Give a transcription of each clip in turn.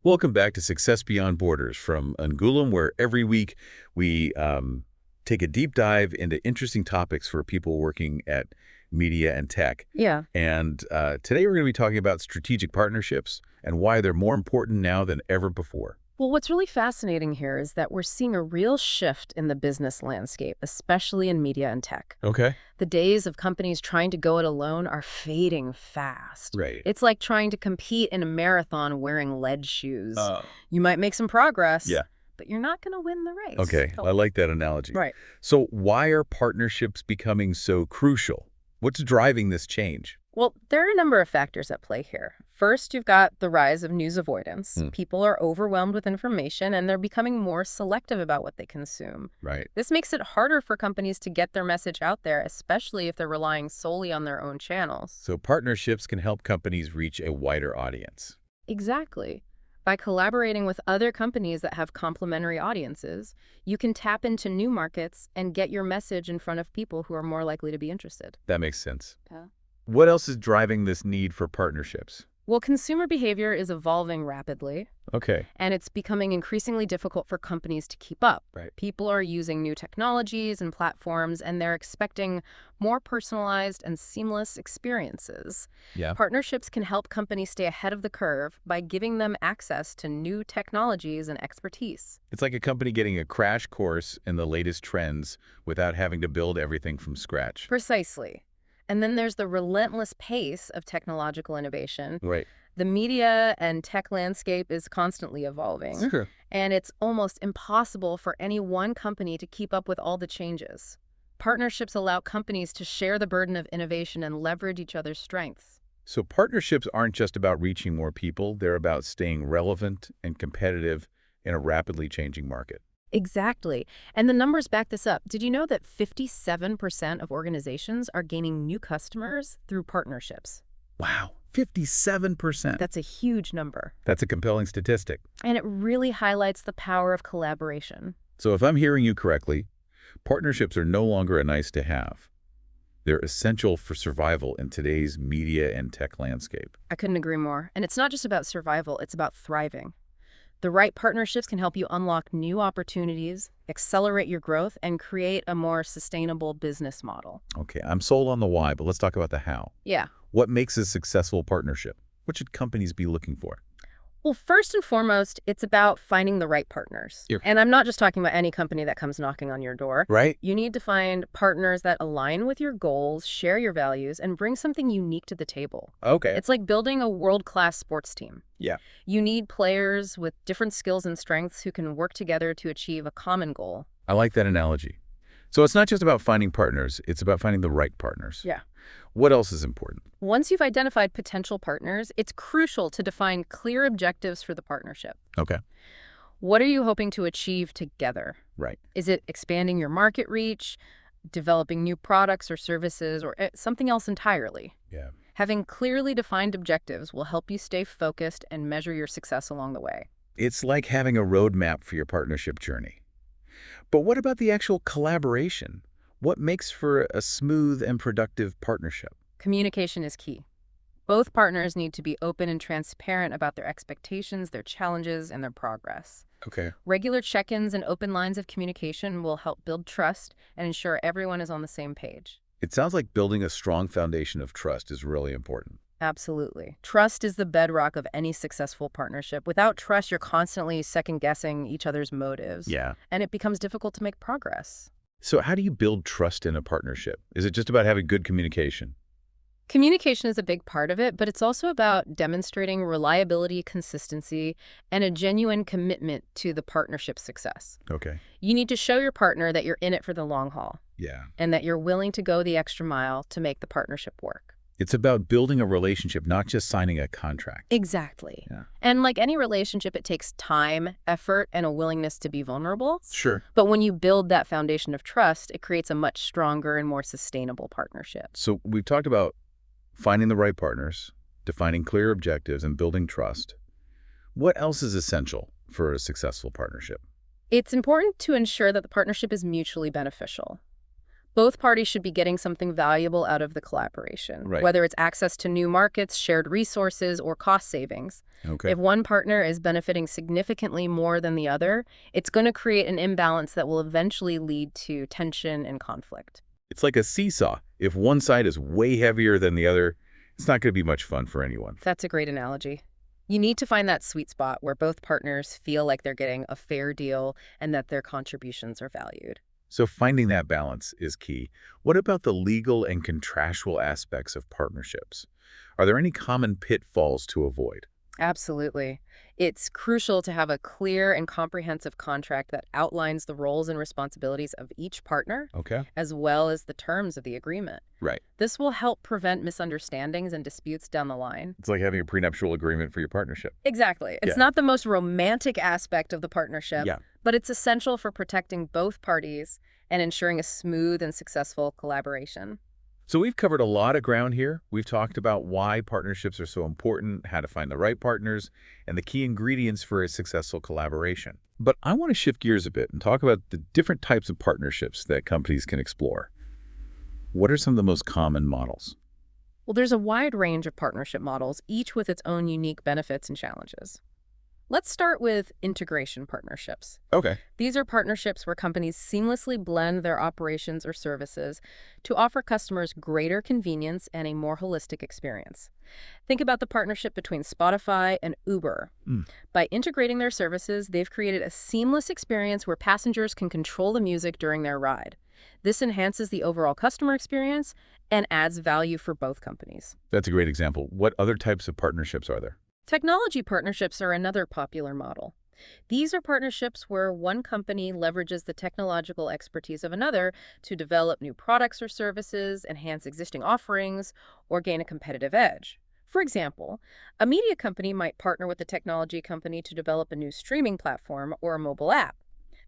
Welcome back to Success Beyond Borders from Angoulême, where every week we take a deep dive into interesting topics for people working at media and tech. Yeah. And today we're going to be talking about strategic partnerships and why they're more important now than ever before. Well, what's really fascinating here is that we're seeing a real shift in the business landscape, especially in media and tech. Okay. The days of companies trying to go it alone are fading fast. Right. It's like trying to compete in a marathon wearing lead shoes. Oh. You might make some progress, Yeah. but you're not going to win the race. Okay. I like that analogy. Right. So why are partnerships becoming so crucial? What's driving this change? Well, there are a number of factors at play here. First, you've got the rise of news avoidance. People are overwhelmed with information, and they're becoming more selective about what they consume. Right. This makes it harder for companies to get their message out there, especially if they're relying solely on their own channels. So partnerships can help companies reach a wider audience. Exactly. By collaborating with other companies that have complementary audiences, you can tap into new markets and get your message in front of people who are more likely to be interested. That makes sense. Yeah. What else is driving this need for partnerships? Well, consumer behavior is evolving rapidly, Okay. and it's becoming increasingly difficult for companies to keep up. Right. People are using new technologies and platforms, and they're expecting more personalized and seamless experiences. Yeah. Partnerships can help companies stay ahead of the curve by giving them access to new technologies and expertise. It's like a company getting a crash course in the latest trends without having to build everything from scratch. Precisely. And then there's the relentless pace of technological innovation. Right. The media and tech landscape is constantly evolving. Sure. And it's almost impossible for any one company to keep up with all the changes. Partnerships allow companies to share the burden of innovation and leverage each other's strengths. So partnerships aren't just about reaching more people. They're about staying relevant and competitive in a rapidly changing market. Exactly. And the numbers back this up. Did you know that 57% of organizations are gaining new customers through partnerships? Wow. 57%. That's a huge number. That's a compelling statistic. And it really highlights the power of collaboration. So if I'm hearing you correctly, partnerships are no longer a nice to have. They're essential for survival in today's media and tech landscape. I couldn't agree more. And it's not just about survival, it's about thriving. The right partnerships can help you unlock new opportunities, accelerate your growth, and create a more sustainable business model. Okay, I'm sold on the why, but let's talk about the how. Yeah. What makes a successful partnership? What should companies be looking for? Well, first and foremost, it's about finding the right partners. And I'm not just talking about any company that comes knocking on your door. Right? You need to find partners that align with your goals, share your values, and bring something unique to the table. Okay. It's like building a world-class sports team. Yeah. You need players with different skills and strengths who can work together to achieve a common goal. I like that analogy. So it's not just about finding partners, it's about finding the right partners. Yeah. What else is important? Once you've identified potential partners, it's crucial to define clear objectives for the partnership. Okay. What are you hoping to achieve together? Right. Is it expanding your market reach, developing new products or services, or something else entirely? Yeah. Having clearly defined objectives will help you stay focused and measure your success along the way. It's like having a roadmap for your partnership journey. But what about the actual collaboration? What makes for a smooth and productive partnership? Communication is key. Both partners need to be open and transparent about their expectations, their challenges, and their progress. Okay. Regular check-ins and open lines of communication will help build trust and ensure everyone is on the same page. It sounds like building a strong foundation of trust is really important. Absolutely. Trust is the bedrock of any successful partnership. Without trust, you're constantly second-guessing each other's motives. Yeah. And it becomes difficult to make progress. So how do you build trust in a partnership? Is it just about having good communication? Communication is a big part of it, but it's also about demonstrating reliability, consistency, and a genuine commitment to the partnership's success. Okay. You need to show your partner that you're in it for the long haul Yeah. and that you're willing to go the extra mile to make the partnership work. It's about building a relationship, not just signing a contract. Exactly. Yeah. And like any relationship, it takes time, effort, and a willingness to be vulnerable. Sure. But when you build that foundation of trust, it creates a much stronger and more sustainable partnership. So we've talked about finding the right partners, defining clear objectives, and building trust. What else is essential for a successful partnership? It's important to ensure that the partnership is mutually beneficial. Both parties should be getting something valuable out of the collaboration, Right. whether it's access to new markets, shared resources, or cost savings. Okay. If one partner is benefiting significantly more than the other, it's going to create an imbalance that will eventually lead to tension and conflict. It's like a seesaw. If one side is way heavier than the other, it's not going to be much fun for anyone. That's a great analogy. You need to find that sweet spot where both partners feel like they're getting a fair deal and that their contributions are valued. So finding that balance is key. What about the legal and contractual aspects of partnerships? Are there any common pitfalls to avoid? Absolutely. It's crucial to have a clear and comprehensive contract that outlines the roles and responsibilities of each partner, Okay. as well as the terms of the agreement. Right. This will help prevent misunderstandings and disputes down the line. It's like having a prenuptial agreement for your partnership. Exactly. It's Yeah. not the most romantic aspect of the partnership, Yeah. but it's essential for protecting both parties and ensuring a smooth and successful collaboration. So we've covered a lot of ground here. We've talked about why partnerships are so important, how to find the right partners, and the key ingredients for a successful collaboration. But I want to shift gears a bit and talk about the different types of partnerships that companies can explore. What are some of the most common models? Well, there's a wide range of partnership models, each with its own unique benefits and challenges. Let's start with integration partnerships. Okay. These are partnerships where companies seamlessly blend their operations or services to offer customers greater convenience and a more holistic experience. Think about the partnership between Spotify and Uber. Mm. By integrating their services, they've created a seamless experience where passengers can control the music during their ride. This enhances the overall customer experience and adds value for both companies. That's a great example. What other types of partnerships are there? Technology partnerships are another popular model. These are partnerships where one company leverages the technological expertise of another to develop new products or services, enhance existing offerings, or gain a competitive edge. For example, a media company might partner with a technology company to develop a new streaming platform or a mobile app.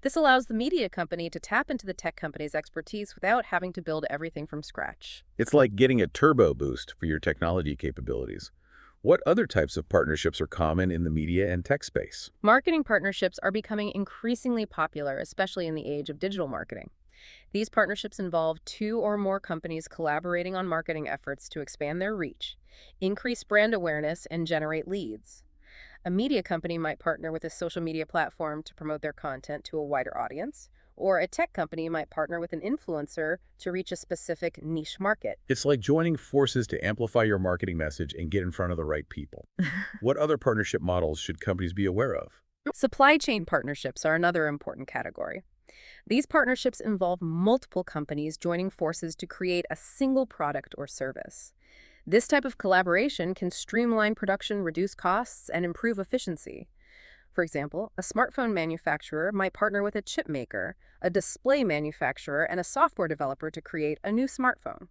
This allows the media company to tap into the tech company's expertise without having to build everything from scratch. It's like getting a turbo boost for your technology capabilities. What other types of partnerships are common in the media and tech space? Marketing partnerships are becoming increasingly popular, especially in the age of digital marketing. These partnerships involve two or more companies collaborating on marketing efforts to expand their reach, increase brand awareness, and generate leads. A media company might partner with a social media platform to promote their content to a wider audience, or a tech company might partner with an influencer to reach a specific niche market. It's like joining forces to amplify your marketing message and get in front of the right people. What other partnership models should companies be aware of? Supply chain partnerships are another important category. These partnerships involve multiple companies joining forces to create a single product or service. This type of collaboration can streamline production, reduce costs, and improve efficiency. For example, a smartphone manufacturer might partner with a chip maker, a display manufacturer, and a software developer to create a new smartphone.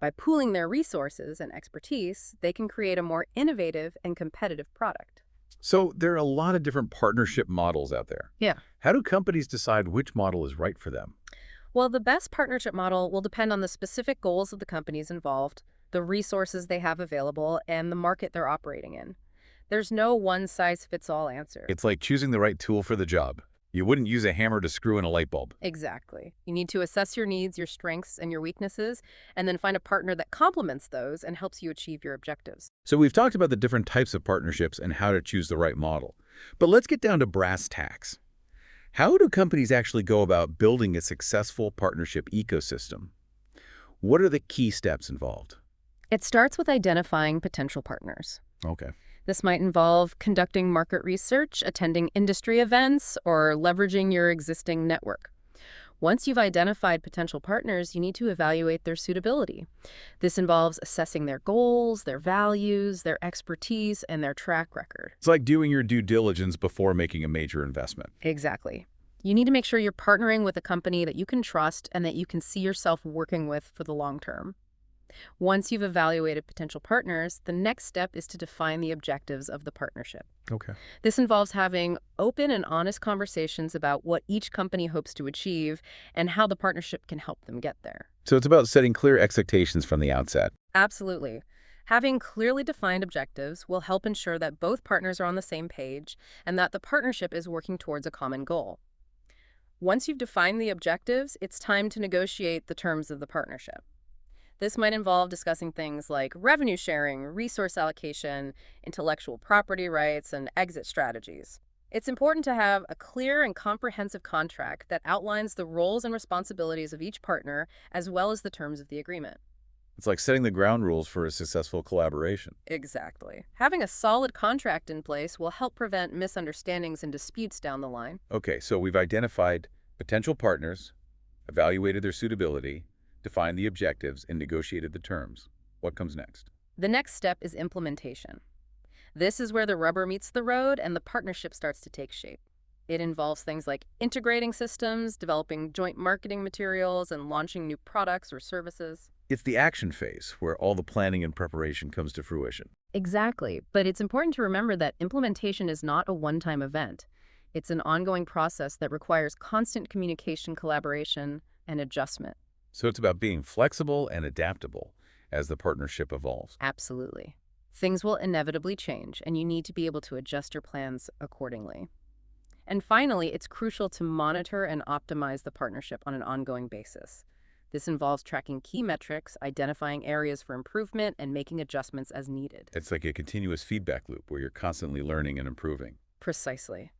By pooling their resources and expertise, they can create a more innovative and competitive product. So there are a lot of different partnership models out there. Yeah. How do companies decide which model is right for them? Well, the best partnership model will depend on the specific goals of the companies involved, the resources they have available, and the market they're operating in. There's no one-size-fits-all answer. It's like choosing the right tool for the job. You wouldn't use a hammer to screw in a light bulb. Exactly. You need to assess your needs, your strengths, and your weaknesses, and then find a partner that complements those and helps you achieve your objectives. So we've talked about the different types of partnerships and how to choose the right model. But let's get down to brass tacks. How do companies actually go about building a successful partnership ecosystem? What are the key steps involved? It starts with identifying potential partners. Okay. This might involve conducting market research, attending industry events, or leveraging your existing network. Once you've identified potential partners, you need to evaluate their suitability. This involves assessing their goals, their values, their expertise, and their track record. It's like doing your due diligence before making a major investment. Exactly. You need to make sure you're partnering with a company that you can trust and that you can see yourself working with for the long term. Once you've evaluated potential partners, the next step is to define the objectives of the partnership. Okay. This involves having open and honest conversations about what each company hopes to achieve and how the partnership can help them get there. So it's about setting clear expectations from the outset. Absolutely. Having clearly defined objectives will help ensure that both partners are on the same page and that the partnership is working towards a common goal. Once you've defined the objectives, it's time to negotiate the terms of the partnership. This might involve discussing things like revenue sharing, resource allocation, intellectual property rights, and exit strategies. It's important to have a clear and comprehensive contract that outlines the roles and responsibilities of each partner, as well as the terms of the agreement. It's like setting the ground rules for a successful collaboration. Exactly. Having a solid contract in place will help prevent misunderstandings and disputes down the line. Okay, so we've identified potential partners, evaluated their suitability, defined the objectives, and negotiated the terms. What comes next? The next step is implementation. This is where the rubber meets the road and the partnership starts to take shape. It involves things like integrating systems, developing joint marketing materials, and launching new products or services. It's the action phase where all the planning and preparation comes to fruition. Exactly, but it's important to remember that implementation is not a one-time event. It's an ongoing process that requires constant communication, collaboration, and adjustment. So it's about being flexible and adaptable as the partnership evolves. Absolutely. Things will inevitably change, and you need to be able to adjust your plans accordingly. And finally, it's crucial to monitor and optimize the partnership on an ongoing basis. This involves tracking key metrics, identifying areas for improvement, and making adjustments as needed. It's like a continuous feedback loop where you're constantly learning and improving. Precisely.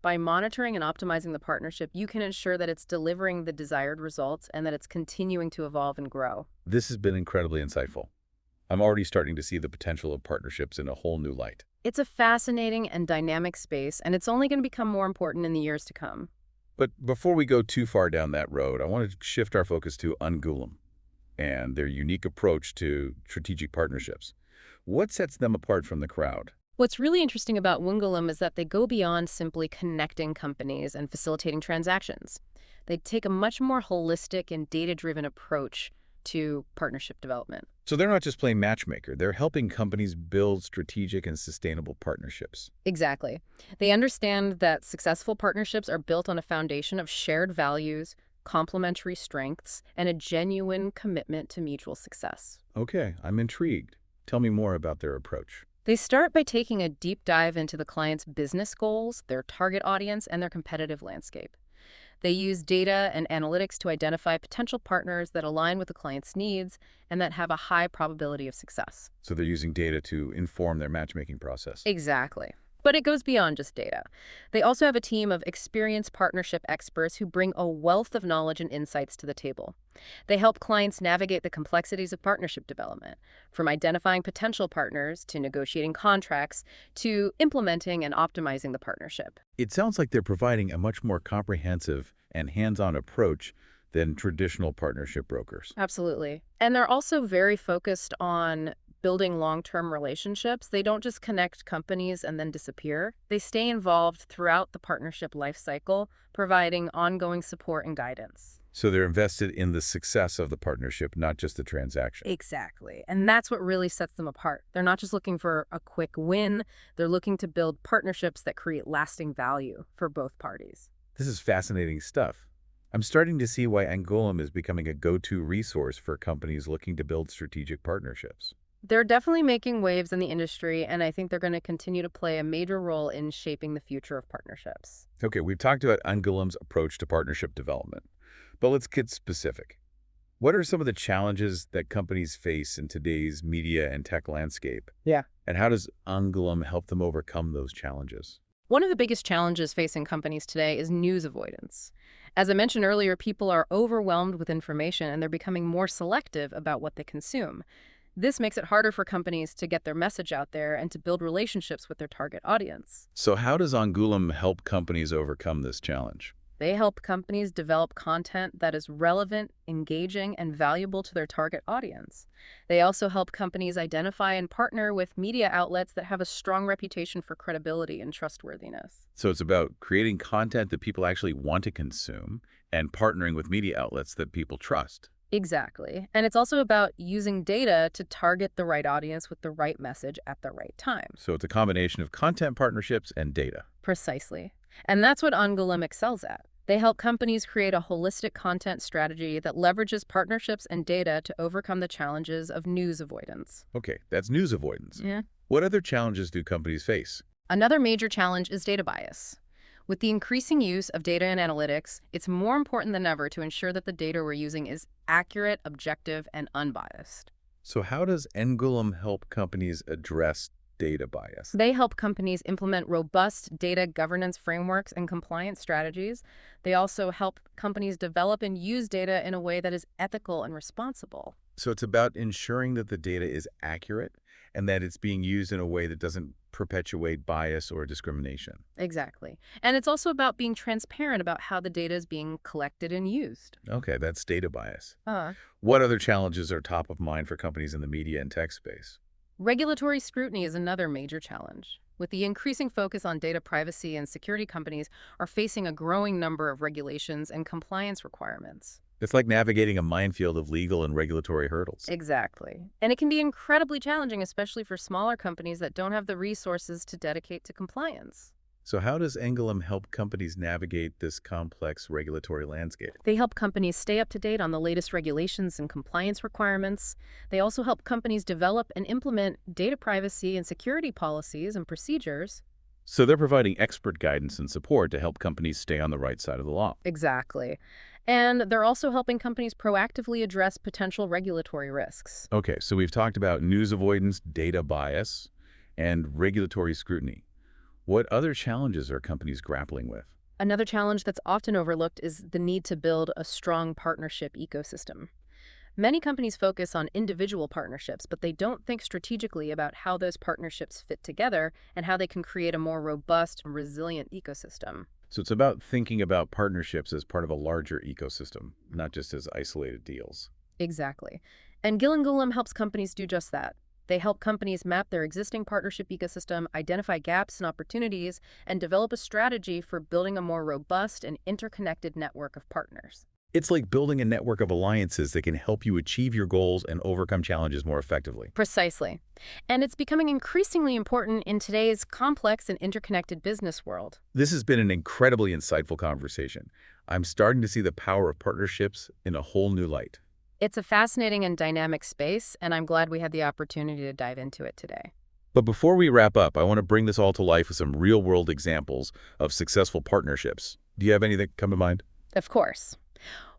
By monitoring and optimizing the partnership, you can ensure that it's delivering the desired results and that it's continuing to evolve and grow. This has been incredibly insightful. I'm already starting to see the potential of partnerships in a whole new light. It's a fascinating and dynamic space, and it's only going to become more important in the years to come. But before we go too far down that road, I want to shift our focus to Angulam and their unique approach to strategic partnerships. What sets them apart from the crowd? What's really interesting about Wungalum is that they go beyond simply connecting companies and facilitating transactions. They take a much more holistic and data-driven approach to partnership development. So they're not just playing matchmaker, they're helping companies build strategic and sustainable partnerships. Exactly. They understand that successful partnerships are built on a foundation of shared values, complementary strengths, and a genuine commitment to mutual success. Okay, I'm intrigued. Tell me more about their approach. They start by taking a deep dive into the client's business goals, their target audience, and their competitive landscape. They use data and analytics to identify potential partners that align with the client's needs and that have a high probability of success. So they're using data to inform their matchmaking process. Exactly. But it goes beyond just data. They also have a team of experienced partnership experts who bring a wealth of knowledge and insights to the table. They help clients navigate the complexities of partnership development, from identifying potential partners to negotiating contracts to implementing and optimizing the partnership. It sounds like they're providing a much more comprehensive and hands-on approach than traditional partnership brokers. Absolutely. And they're also very focused on building long-term relationships. They don't just connect companies and then disappear. They stay involved throughout the partnership lifecycle, providing ongoing support and guidance. So they're invested in the success of the partnership, not just the transaction. Exactly. And that's what really sets them apart. They're not just looking for a quick win. They're looking to build partnerships that create lasting value for both parties. This is fascinating stuff. I'm starting to see why Angulam is becoming a go-to resource for companies looking to build strategic partnerships. They're definitely making waves in the industry, and I think they're going to continue to play a major role in shaping the future of partnerships. Okay, we've talked about Angulam's approach to partnership development, but let's get specific. What are some of the challenges that companies face in today's media and tech landscape? Yeah. And how does Angulam help them overcome those challenges? One of the biggest challenges facing companies today is news avoidance. As I mentioned earlier, people are overwhelmed with information and they're becoming more selective about what they consume. This makes it harder for companies to get their message out there and to build relationships with their target audience. So how does Angulam help companies overcome this challenge? They help companies develop content that is relevant, engaging, and valuable to their target audience. They also help companies identify and partner with media outlets that have a strong reputation for credibility and trustworthiness. So it's about creating content that people actually want to consume and partnering with media outlets that people trust. Exactly. And it's also about using data to target the right audience with the right message at the right time. So it's a combination of content partnerships and data. Precisely. And that's what Angulam excels at. They help companies create a holistic content strategy that leverages partnerships and data to overcome the challenges of news avoidance. Okay, that's news avoidance. Yeah. What other challenges do companies face? Another major challenge is data bias. With the increasing use of data and analytics, it's more important than ever to ensure that the data we're using is accurate, objective, and unbiased. So how does Ngulum help companies address data bias? They help companies implement robust data governance frameworks and compliance strategies. They also help companies develop and use data in a way that is ethical and responsible. So it's about ensuring that the data is accurate and that it's being used in a way that doesn't perpetuate bias or discrimination. Exactly. And it's also about being transparent about how the data is being collected and used. Okay, that's data bias. Uh, What other challenges are top of mind for companies in the media and tech space? Regulatory scrutiny is another major challenge. With the increasing focus on data privacy and security, companies are facing a growing number of regulations and compliance requirements. It's like navigating a minefield of legal and regulatory hurdles. Exactly. And it can be incredibly challenging, especially for smaller companies that don't have the resources to dedicate to compliance. So how does Ngulum help companies navigate this complex regulatory landscape? They help companies stay up to date on the latest regulations and compliance requirements. They also help companies develop and implement data privacy and security policies and procedures. So they're providing expert guidance and support to help companies stay on the right side of the law. Exactly. And they're also helping companies proactively address potential regulatory risks. Okay, so we've talked about news avoidance, data bias, and regulatory scrutiny. What other challenges are companies grappling with? Another challenge that's often overlooked is the need to build a strong partnership ecosystem. Many companies focus on individual partnerships, but they don't think strategically about how those partnerships fit together and how they can create a more robust and resilient ecosystem. So it's about thinking about partnerships as part of a larger ecosystem, not just as isolated deals. Exactly. And Gillengulam helps companies do just that. They help companies map their existing partnership ecosystem, identify gaps and opportunities, and develop a strategy for building a more robust and interconnected network of partners. It's like building a network of alliances that can help you achieve your goals and overcome challenges more effectively. Precisely. And it's becoming increasingly important in today's complex and interconnected business world. This has been an incredibly insightful conversation. I'm starting to see the power of partnerships in a whole new light. It's a fascinating and dynamic space, and I'm glad we had the opportunity to dive into it today. But before we wrap up, I want to bring this all to life with some real-world examples of successful partnerships. Do you have any that come to mind? Of course.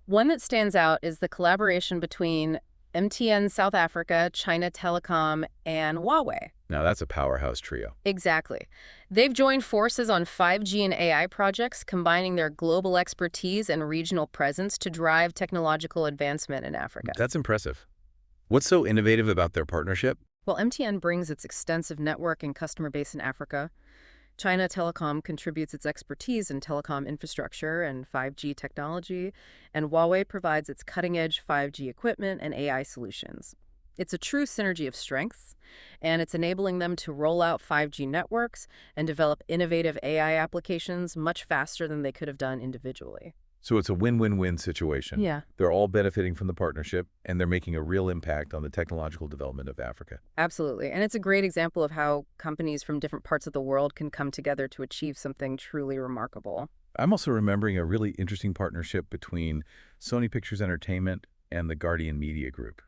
One that stands out is the collaboration between MTN South Africa, China Telecom, and Huawei. Now that's a powerhouse trio. Exactly. They've joined forces on 5G and AI projects, combining their global expertise and regional presence to drive technological advancement in Africa. That's impressive. What's so innovative about their partnership? Well, MTN brings its extensive network and customer base in Africa. China Telecom contributes its expertise in telecom infrastructure and 5G technology, and Huawei provides its cutting-edge 5G equipment and AI solutions. It's a true synergy of strengths, and it's enabling them to roll out 5G networks and develop innovative AI applications much faster than they could have done individually. So it's a win-win-win situation. Yeah, They're all benefiting from the partnership, and they're making a real impact on the technological development of Africa. absolutely. And it's a great example of how companies from different parts of the world can come together to achieve something truly remarkable. I'm also remembering a really interesting partnership between Sony Pictures Entertainment and the Guardian Media Group.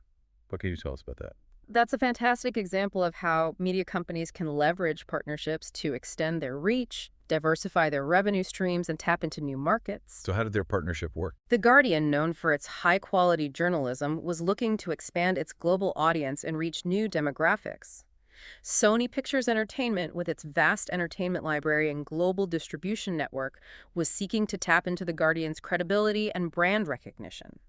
What can you tell us about that? That's a fantastic example of how media companies can leverage partnerships to extend their reach, diversify their revenue streams, and tap into new markets. So how did their partnership work? The Guardian, known for its high-quality journalism, was looking to expand its global audience and reach new demographics. Sony Pictures Entertainment, with its vast entertainment library and global distribution network, was seeking to tap into the Guardian's credibility and brand recognition.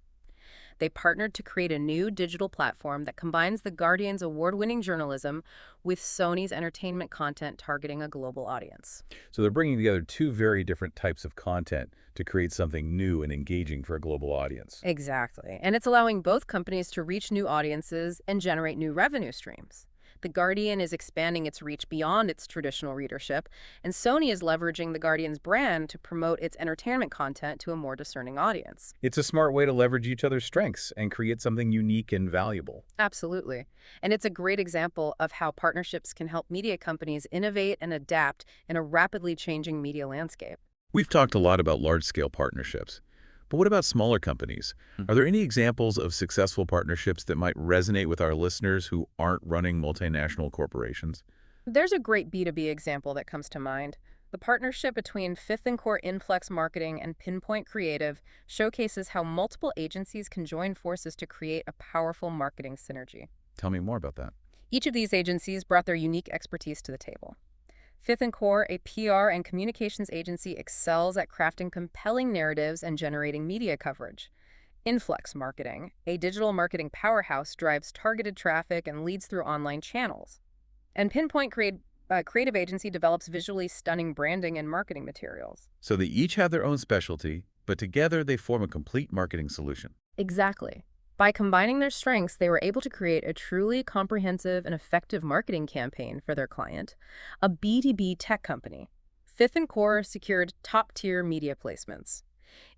They partnered to create a new digital platform that combines the Guardian's award-winning journalism with Sony's entertainment content targeting a global audience. So they're bringing together two very different types of content to create something new and engaging for a global audience. Exactly. And it's allowing both companies to reach new audiences and generate new revenue streams. The Guardian is expanding its reach beyond its traditional readership, and Sony is leveraging the Guardian's brand to promote its entertainment content to a more discerning audience. It's a smart way to leverage each other's strengths and create something unique and valuable. Absolutely. And it's a great example of how partnerships can help media companies innovate and adapt in a rapidly changing media landscape. We've talked a lot about large-scale partnerships. But what about smaller companies? Are there any examples of successful partnerships that might resonate with our listeners who aren't running multinational corporations? There's a great B2B example that comes to mind. The partnership between Fifth and Core Influx Marketing and Pinpoint Creative showcases how multiple agencies can join forces to create a powerful marketing synergy. Tell me more about that. Each of these agencies brought their unique expertise to the table. Fifth and Core, a PR and communications agency, excels at crafting compelling narratives and generating media coverage. Influx Marketing, a digital marketing powerhouse, drives targeted traffic and leads through online channels. And Creative Agency develops visually stunning branding and marketing materials. So they each have their own specialty, but together they form a complete marketing solution. Exactly. By combining their strengths, they were able to create a truly comprehensive and effective marketing campaign for their client, a B2B tech company. Fifth and Core secured top-tier media placements.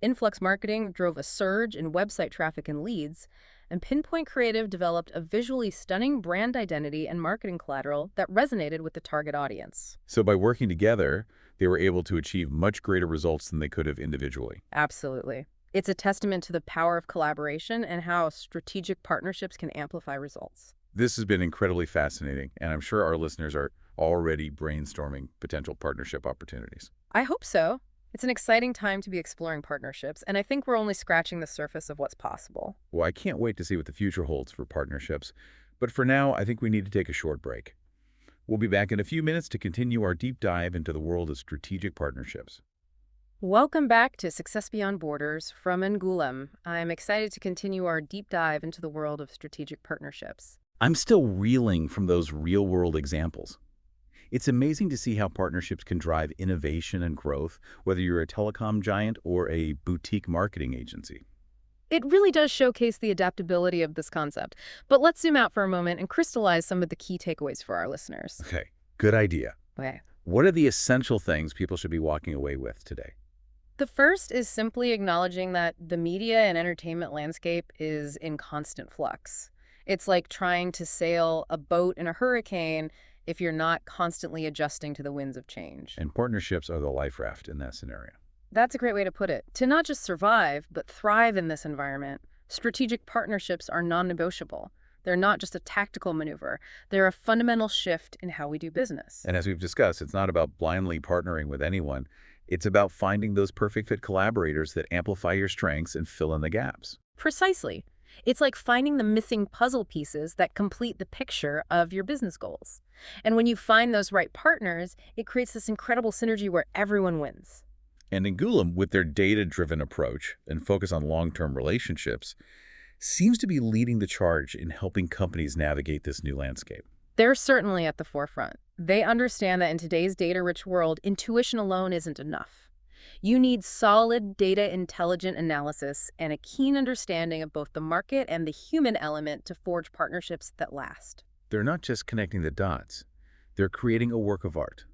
Influx Marketing drove a surge in website traffic and leads, and Pinpoint Creative developed a visually stunning brand identity and marketing collateral that resonated with the target audience. So by working together, they were able to achieve much greater results than they could have individually. Absolutely. It's a testament to the power of collaboration and how strategic partnerships can amplify results. This has been incredibly fascinating, and I'm sure our listeners are already brainstorming potential partnership opportunities. I hope so. It's an exciting time to be exploring partnerships, and I think we're only scratching the surface of what's possible. Well, I can't wait to see what the future holds for partnerships, but for now, I think we need to take a short break. We'll be back in a few minutes to continue our deep dive into the world of strategic partnerships. Welcome back to Success Beyond Borders from Angoulême. I'm excited to continue our deep dive into the world of strategic partnerships. I'm still reeling from those real-world examples. It's amazing to see how partnerships can drive innovation and growth, whether you're a telecom giant or a boutique marketing agency. It really does showcase the adaptability of this concept. But let's zoom out for a moment and crystallize some of the key takeaways for our listeners. Okay, good idea. Okay. What are the essential things people should be walking away with today? The first is simply acknowledging that the media and entertainment landscape is in constant flux. It's like trying to sail a boat in a hurricane if you're not constantly adjusting to the winds of change. And partnerships are the life raft in that scenario. That's a great way to put it. To not just survive, but thrive in this environment, strategic partnerships are non-negotiable. They're not just a tactical maneuver. They're a fundamental shift in how we do business. And as we've discussed, it's not about blindly partnering with anyone. It's about finding those perfect fit collaborators that amplify your strengths and fill in the gaps. Precisely. It's like finding the missing puzzle pieces that complete the picture of your business goals. And when you find those right partners, it creates this incredible synergy where everyone wins. And Angoulême, with their data-driven approach and focus on long-term relationships, seems to be leading the charge in helping companies navigate this new landscape. They're certainly at the forefront. They understand that in today's data-rich world, intuition alone isn't enough. You need solid data-intelligent analysis and a keen understanding of both the market and the human element to forge partnerships that last. They're not just connecting the dots. They're creating a work of art,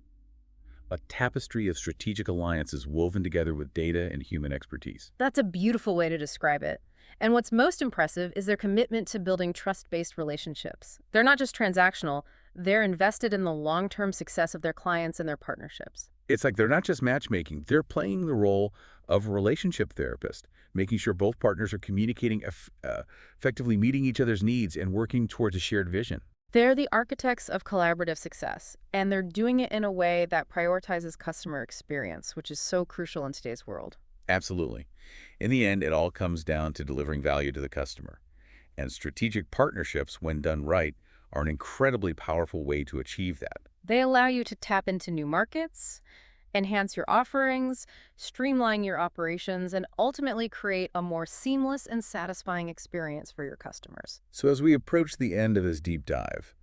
a tapestry of strategic alliances woven together with data and human expertise. That's a beautiful way to describe it. And what's most impressive is their commitment to building trust-based relationships. They're not just transactional, they're invested in the long-term success of their clients and their partnerships. It's like they're not just matchmaking, they're playing the role of a relationship therapist, making sure both partners are communicating effectively, meeting each other's needs, and working towards a shared vision. They're the architects of collaborative success, and they're doing it in a way that prioritizes customer experience, which is so crucial in today's world. Absolutely. In the end, it all comes down to delivering value to the customer. And strategic partnerships, when done right, are an incredibly powerful way to achieve that. They allow you to tap into new markets, enhance your offerings, streamline your operations, and ultimately create a more seamless and satisfying experience for your customers. So as we approach the end of this deep dive,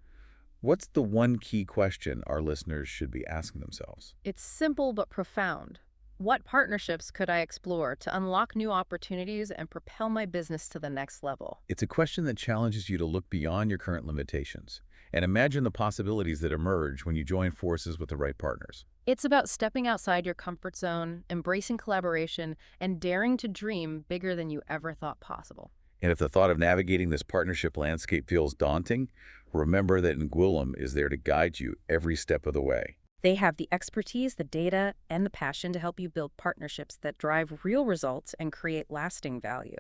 what's the one key question our listeners should be asking themselves? It's simple but profound. What partnerships could I explore to unlock new opportunities and propel my business to the next level? It's a question that challenges you to look beyond your current limitations and imagine the possibilities that emerge when you join forces with the right partners. It's about stepping outside your comfort zone, embracing collaboration, and daring to dream bigger than you ever thought possible. And if the thought of navigating this partnership landscape feels daunting, remember that Angoulême is there to guide you every step of the way. They have the expertise, the data, and the passion to help you build partnerships that drive real results and create lasting value.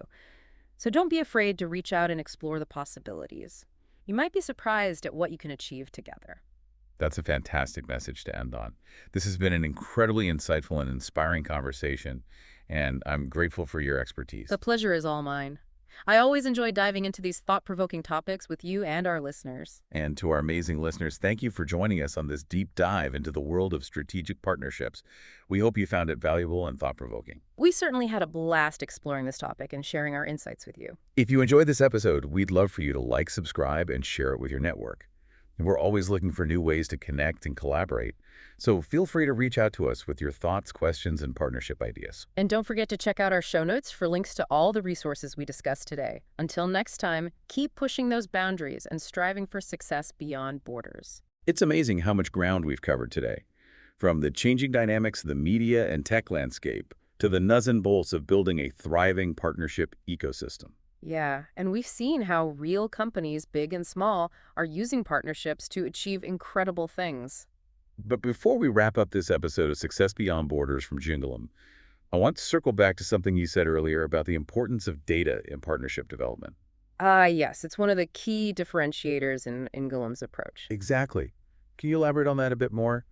So don't be afraid to reach out and explore the possibilities. You might be surprised at what you can achieve together. That's a fantastic message to end on. This has been an incredibly insightful and inspiring conversation, and I'm grateful for your The expertise. pleasure is all mine. I always enjoy diving into these thought-provoking topics with you and our listeners. And to our amazing listeners, thank you for joining us on this deep dive into the world of strategic partnerships. We hope you found it valuable and thought-provoking. We certainly had a blast exploring this topic and sharing our insights with you. If you enjoyed this episode, we'd love for you to like, subscribe, and share it with your network. And we're always looking for new ways to connect and collaborate, so feel free to reach out to us with your thoughts, questions, and partnership ideas. And don't forget to check out our show notes for links to all the resources we discussed today. Until next time, keep pushing those boundaries and striving for success beyond borders. It's amazing how much ground we've covered today, from the changing dynamics of the media and tech landscape to the nuts and bolts of building a thriving partnership ecosystem. Yeah, and we've seen how real companies, big and small, are using partnerships to achieve incredible things. But before we wrap up this episode of Success Beyond Borders from Jingalum, I want to circle back to something you said earlier about the importance of data in partnership development. Yes, it's one of the key differentiators in Guillaume's approach. Exactly. Can you elaborate on that a bit more?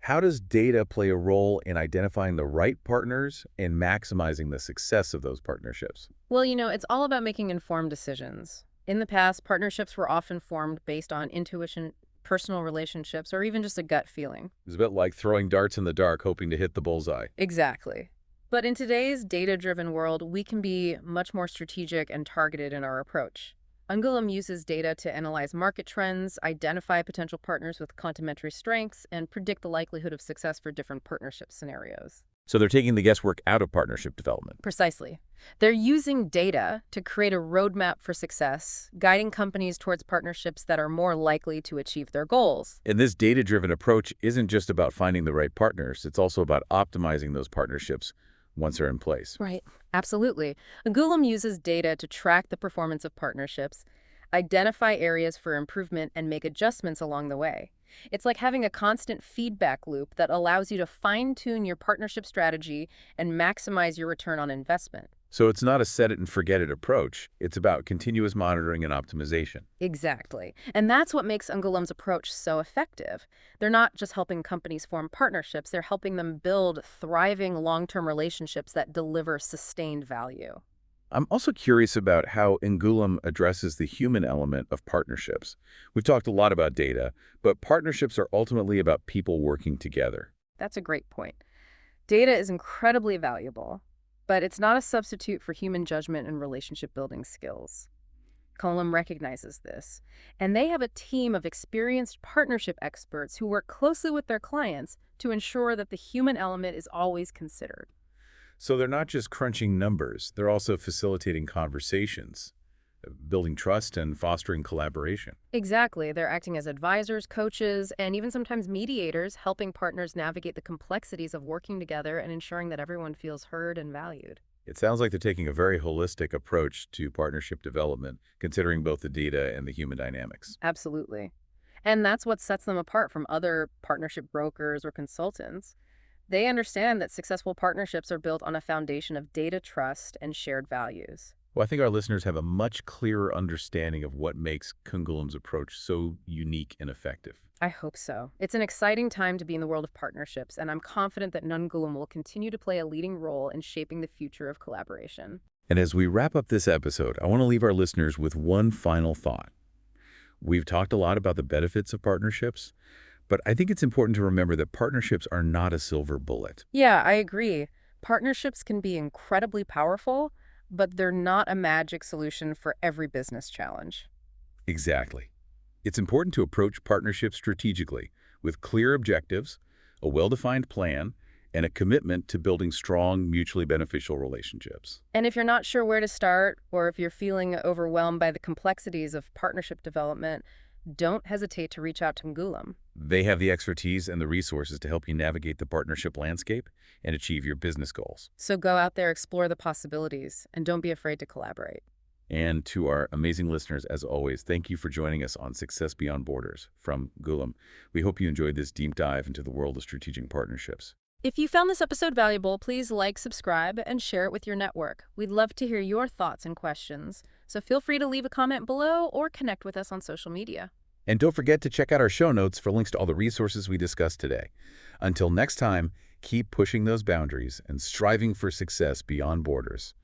How does data play a role in identifying the right partners and maximizing the success of those partnerships? Well, it's all about making informed decisions. In the past, partnerships were often formed based on intuition, personal relationships, or even just a gut feeling. It's a bit like throwing darts in the dark hoping to hit the bullseye. Exactly. But in today's data-driven world, we can be much more strategic and targeted in our approach. Angoulême uses data to analyze market trends, identify potential partners with complementary strengths, and predict the likelihood of success for different partnership scenarios. So they're taking the guesswork out of partnership development. Precisely. They're using data to create a roadmap for success, guiding companies towards partnerships that are more likely to achieve their goals. And this data-driven approach isn't just about finding the right partners, it's also about optimizing those partnerships once they're in place. Right. Absolutely. Angoulême uses data to track the performance of partnerships, identify areas for improvement, and make adjustments along the way. It's like having a constant feedback loop that allows you to fine-tune your partnership strategy and maximize your return on investment. So it's not a set-it-and-forget-it approach. It's about continuous monitoring and optimization. Exactly. And that's what makes Angoulême's approach so effective. They're not just helping companies form partnerships, they're helping them build thriving long-term relationships that deliver sustained value. I'm also curious about how Angoulême addresses the human element of partnerships. We've talked a lot about data, but partnerships are ultimately about people working together. That's a great point. Data is incredibly valuable, but it's not a substitute for human judgment and relationship building skills. Colum recognizes this, and they have a team of experienced partnership experts who work closely with their clients to ensure that the human element is always considered. So they're not just crunching numbers, they're also facilitating conversations, building trust and fostering collaboration. Exactly. They're acting as advisors, coaches, and even sometimes mediators, helping partners navigate the complexities of working together and ensuring that everyone feels heard and valued. It sounds like they're taking a very holistic approach to partnership development, considering both the data and the human dynamics. Absolutely. And that's what sets them apart from other partnership brokers or consultants. They understand that successful partnerships are built on a foundation of data, trust, and shared values. Well, I think our listeners have a much clearer understanding of what makes Angoulême's approach so unique and effective. I hope so. It's an exciting time to be in the world of partnerships, and I'm confident that Angoulême will continue to play a leading role in shaping the future of collaboration. And as we wrap up this episode, I want to leave our listeners with one final thought. We've talked a lot about the benefits of partnerships, but I think it's important to remember that partnerships are not a silver bullet. Yeah, I agree. Partnerships can be incredibly powerful, but they're not a magic solution for every business challenge. Exactly. It's important to approach partnerships strategically with clear objectives, a well-defined plan, and a commitment to building strong, mutually beneficial relationships. And if you're not sure where to start, or if you're feeling overwhelmed by the complexities of partnership development, don't hesitate to reach out to Angoulême. They have the expertise and the resources to help you navigate the partnership landscape and achieve your business goals. So go out there, explore the possibilities, and don't be afraid to collaborate. And to our amazing listeners, as always, thank you for joining us on Success Beyond Borders from Angoulême. We hope you enjoyed this deep dive into the world of strategic partnerships. If you found this episode valuable, please like, subscribe, and share it with your network. We'd love to hear your thoughts and questions, so feel free to leave a comment below or connect with us on social media. And don't forget to check out our show notes for links to all the resources we discussed today. Until next time, keep pushing those boundaries and striving for success beyond borders.